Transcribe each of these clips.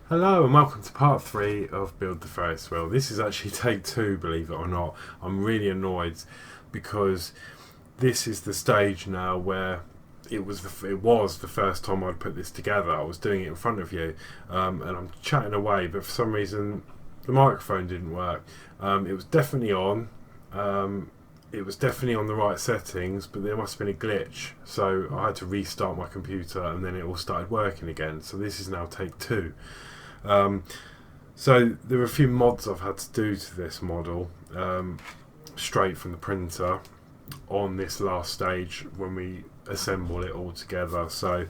Hello and welcome to part 3 of Build the Ferris Wheel. This is actually take 2, believe it or not. I'm really annoyed because this is the stage now where it was the first time I'd put this together. I was doing it in front of you, and I'm chatting away, but for some reason the microphone didn't work. It was definitely on. It was definitely on the right settings, but there must have been a glitch, so I had to restart my computer and then it all started working again. So this is now take 2. So there are a few mods I've had to do to this model, straight from the printer on this last stage when we assemble it all together. So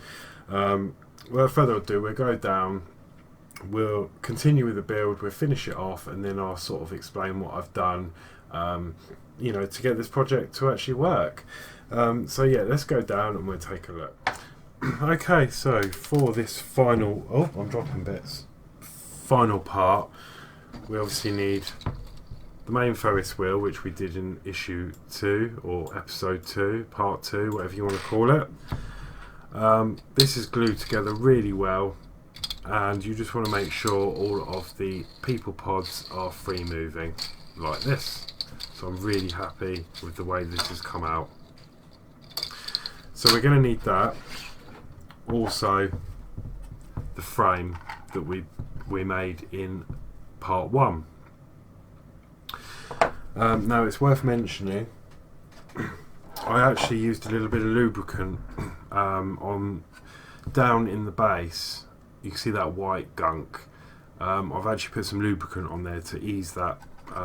without further ado, we'll go down, we'll continue with the build, we'll finish it off, and then I'll sort of explain what I've done, to get this project to actually work. So yeah, let's go down and we'll take a look. Okay, so for this final, I'm dropping bits. Final part, we obviously need the main Ferris wheel, which we did in issue 2 or episode 2, part 2, whatever you want to call it. This is glued together really well, and you just want to make sure all of the people pods are free moving like this. So I'm really happy with the way this has come out. So we're going to need that. Also the frame that we made in part 1. Now it's worth mentioning, I actually used a little bit of lubricant on down in the base. You can see that white gunk. I've actually put some lubricant on there to ease that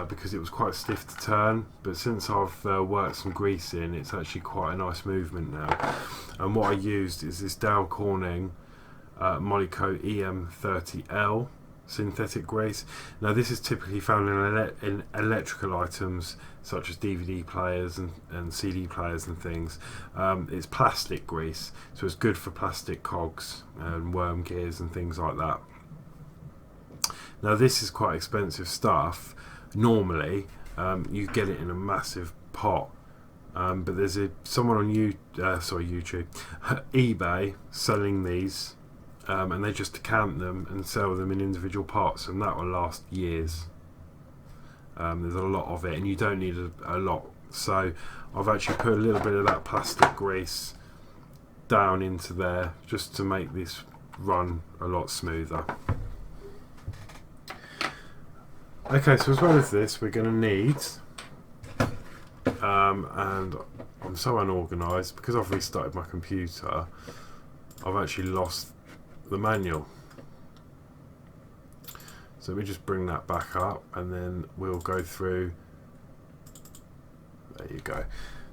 because it was quite stiff to turn, but since I've worked some grease in, it's actually quite a nice movement now. And what I used is this Dow Corning Molykote EM30L synthetic grease. Now this is typically found in electrical items such as DVD players and CD players and things. It's plastic grease, so it's good for plastic cogs and worm gears and things like that. Now this is quite expensive stuff. Normally you get it in a massive pot, but there's someone on YouTube, eBay, selling these. And they just decant them and sell them in individual pots, and that will last years. There's a lot of it, and you don't need a lot. So I've actually put a little bit of that plastic grease down into there just to make this run a lot smoother. Okay, so as well as this, we're going to need, and I'm so unorganised because I've restarted my computer, I've actually lost the manual. So we just bring that back up and then we'll go through. There you go.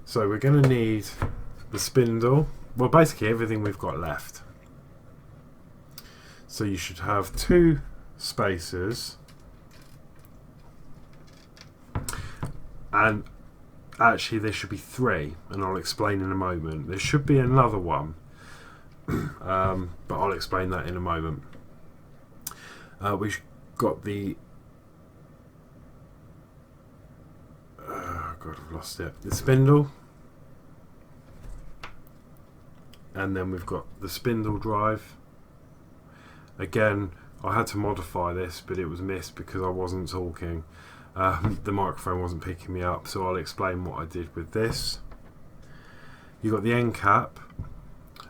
So we're going to need the spindle, well basically everything we've got left. So you should have 2 spacers, and actually there should be 3, and I'll explain in a moment. There should be another one, but I'll explain that in a moment. We've got the God, I've lost it. The spindle, and then we've got the spindle drive. Again, I had to modify this, but it was missed because I wasn't talking. The microphone wasn't picking me up, so I'll explain what I did with this. You've got the end cap.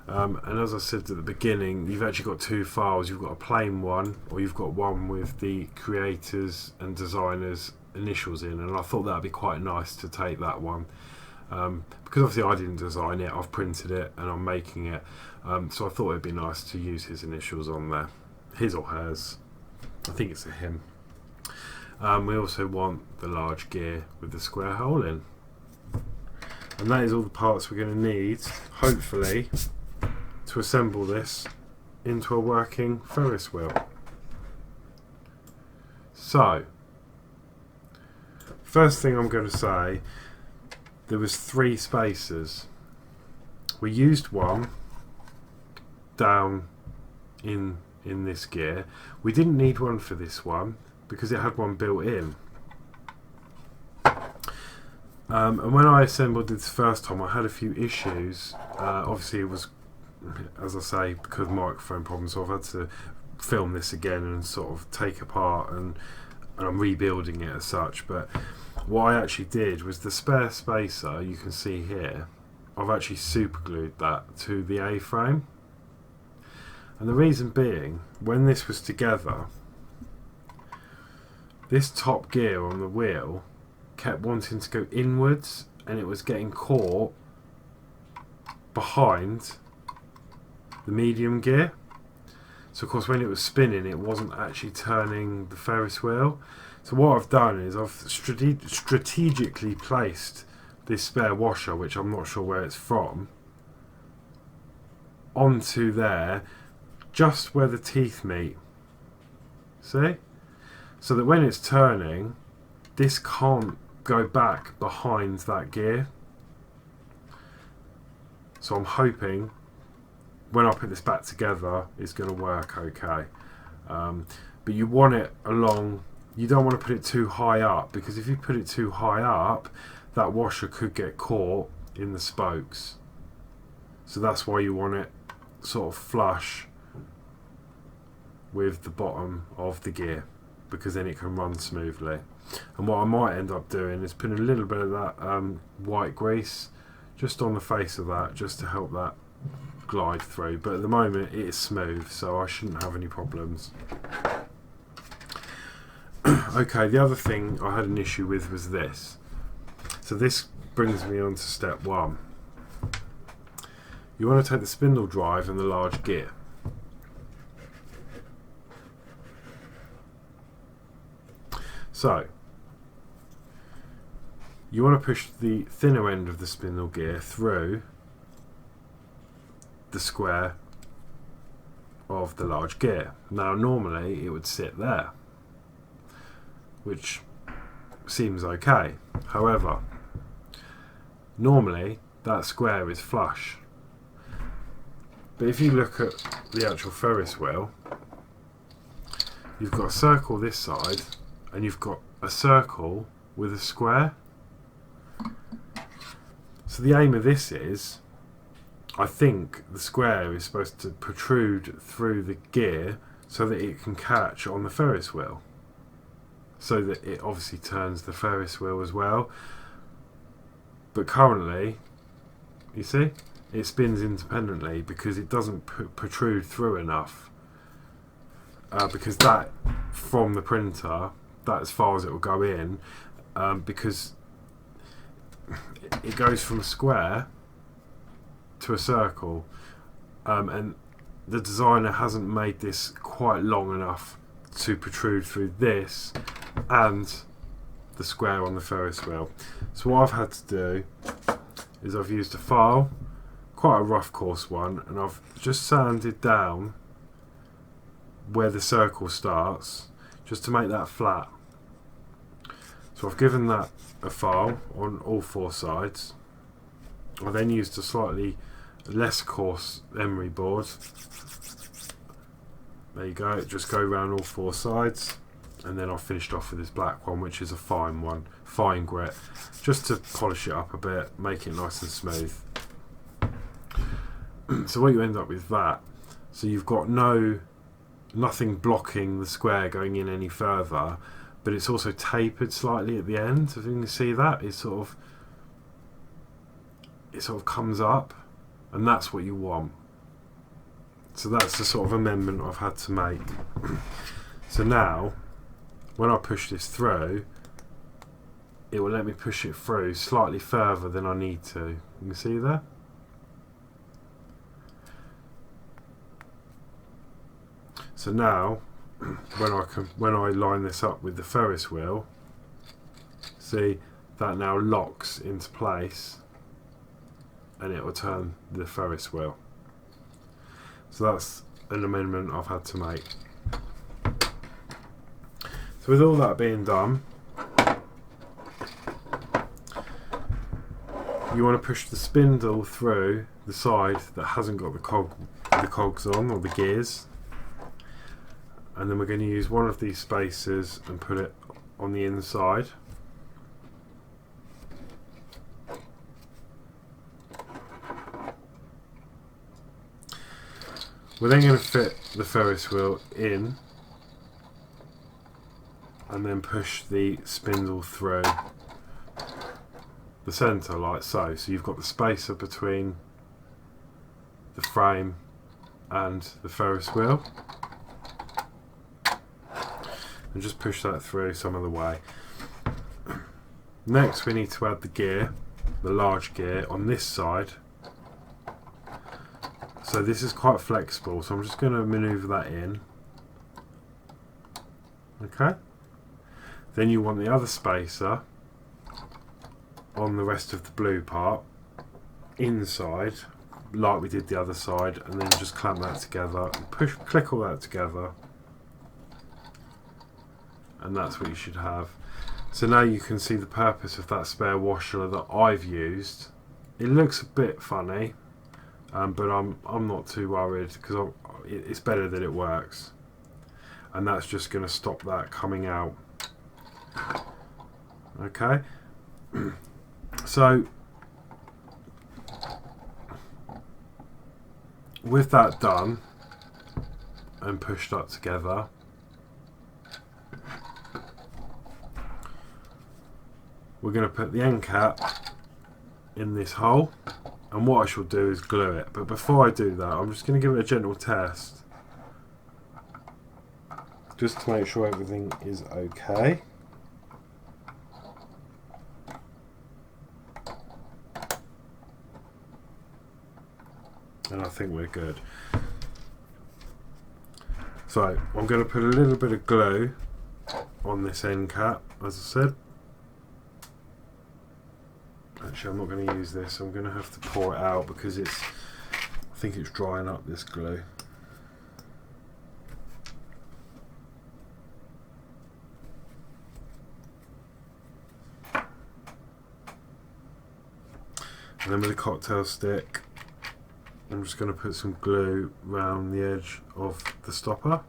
And as I said at the beginning, you've actually got 2 files. You've got a plain one, or you've got one with the creators and designers initials in, and I thought that would be quite nice to take that one, because obviously I didn't design it, I've printed it and I'm making it, so I thought it'd be nice to use his initials on there, his or hers. I think it's a him. We also want the large gear with the square hole in, and that is all the parts we're going to need, hopefully, to assemble this into a working Ferris wheel. So, first thing I'm going to say, there was 3 spacers. We used one down in this gear. We didn't need one for this one because it had one built in. And when I assembled this first time, I had a few issues. Obviously it was, as I say, because of microphone problems, so I've had to film this again and sort of take apart, and I'm rebuilding it as such. But what I actually did was the spare spacer you can see here, I've actually super glued that to the A-frame. And the reason being, when this was together, this top gear on the wheel kept wanting to go inwards, and it was getting caught behind the medium gear. So of course when it was spinning, it wasn't actually turning the Ferris wheel. So what I've done is I've strategically placed this spare washer, which I'm not sure where it's from, onto there, just where the teeth meet. See? So that when it's turning, this can't go back behind that gear. So I'm hoping when I put this back together, it's going to work okay. But you want it along, you don't want to put it too high up, because if you put it too high up, that washer could get caught in the spokes. So that's why you want it sort of flush with the bottom of the gear, because then it can run smoothly. And what I might end up doing is putting a little bit of that white grease just on the face of that, just to help that glide through. But at the moment it is smooth, so I shouldn't have any problems. Okay, the other thing I had an issue with was this. So this brings me on to step one. You want to take the spindle drive and the large gear. So you want to push the thinner end of the spindle gear through the square of the large gear. Now normally it would sit there, which seems okay. However, normally that square is flush. But if you look at the actual Ferris wheel, you've got a circle this side and you've got a circle with a square. So the aim of this is, I think the square is supposed to protrude through the gear so that it can catch on the Ferris wheel, so that it obviously turns the Ferris wheel as well. But currently, you see, it spins independently because it doesn't protrude through enough. Because that, from the printer, that's as far as it will go in, because it goes from a square to a circle, and the designer hasn't made this quite long enough to protrude through this and the square on the Ferris wheel. So what I've had to do is I've used a file, quite a rough coarse one, and I've just sanded down where the circle starts just to make that flat. So I've given that a file on all four sides. I then used a slightly less coarse emery board. There you go, just go around all four sides, and then I finished off with this black one, which is a fine one, fine grit, just to polish it up a bit, make it nice and smooth. So what you end up with that, so you've got nothing blocking the square going in any further, but it's also tapered slightly at the end. If you can see that, it sort of comes up, and that's what you want. So that's the sort of amendment I've had to make. So now, when I push this through, it will let me push it through slightly further than I need to. You can see there? So now, when I line this up with the Ferris wheel, see, that now locks into place, and it will turn the Ferris wheel. So that's an amendment I've had to make. So with all that being done, you want to push the spindle through the side that hasn't got the cogs on, or the gears, and then we're going to use one of these spacers and put it on the inside. We're then going to fit the Ferris wheel in and then push the spindle through the centre like so. So you've got the spacer between the frame and the Ferris wheel, and just push that through some of the way. Next we need to add the gear, the large gear on this side. So this is quite flexible, so I'm just going to manoeuvre that in. Okay. Then you want the other spacer on the rest of the blue part inside, like we did the other side, and then just clamp that together and click all that together, and that's what you should have. So now you can see the purpose of that spare washer that I've used. It looks a bit funny, but I'm not too worried because it's better that it works, and that's just going to stop that coming out. Okay, so with that done and pushed up together, we're going to put the end cap in this hole, and what I shall do is glue it. But before I do that, I'm just going to give it a gentle test, just to make sure everything is okay. And I think we're good. So I'm going to put a little bit of glue on this end cap, as I said. Actually, I'm not going to use this. I'm going to have to pour it out because I think it's drying up, this glue. And then with a cocktail stick, I'm just going to put some glue around the edge of the stopper.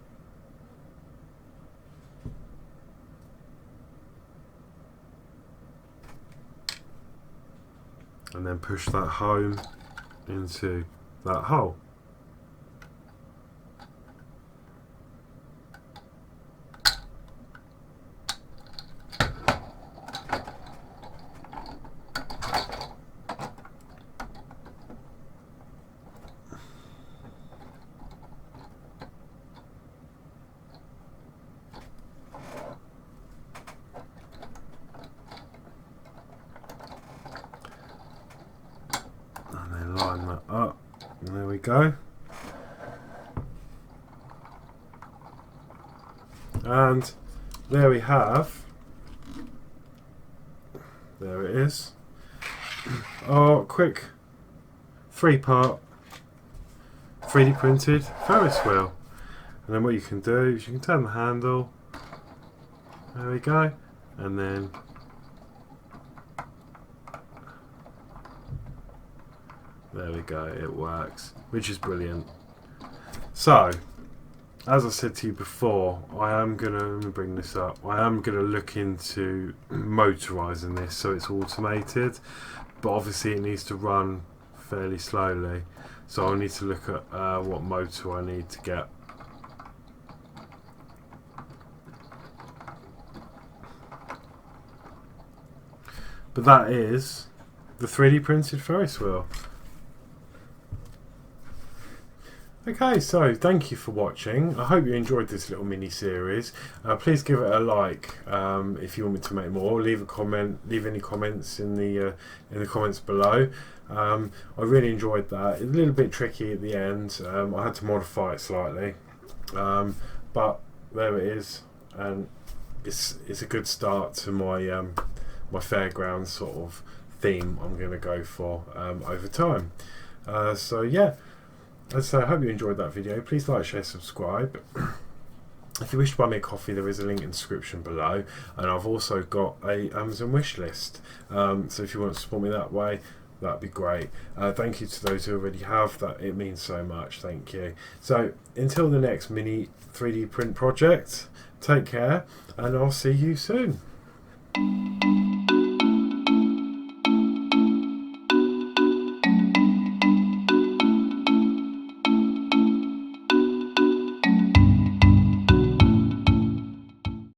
And then push that home into that hole. Line that up, and there we go. And there we have, there it is, our quick 3-part 3D printed Ferris wheel. And then what you can do is you can turn the handle, there we go, and then there we go, it works, which is brilliant. So, as I said to you before, let me bring this up, I am going to look into motorising this so it's automated, but obviously it needs to run fairly slowly, so I'll need to look at what motor I need to get. But that is the 3D printed Ferris wheel. Okay, so thank you for watching. I hope you enjoyed this little mini series. Please give it a like if you want me to make more. Leave a comment. Leave any comments in the comments below. I really enjoyed that. It's a little bit tricky at the end. I had to modify it slightly, but there it is, and it's a good start to my my fairground sort of theme I'm going to go for over time. So yeah. As I say, I hope you enjoyed that video. Please like, share, subscribe. If you wish to buy me a coffee, there is a link in the description below, and I've also got a Amazon wish list. So if you want to support me that way, that'd be great. Thank you to those who already have. That it means so much. Thank you. So until the next mini 3D print project, take care, and I'll see you soon.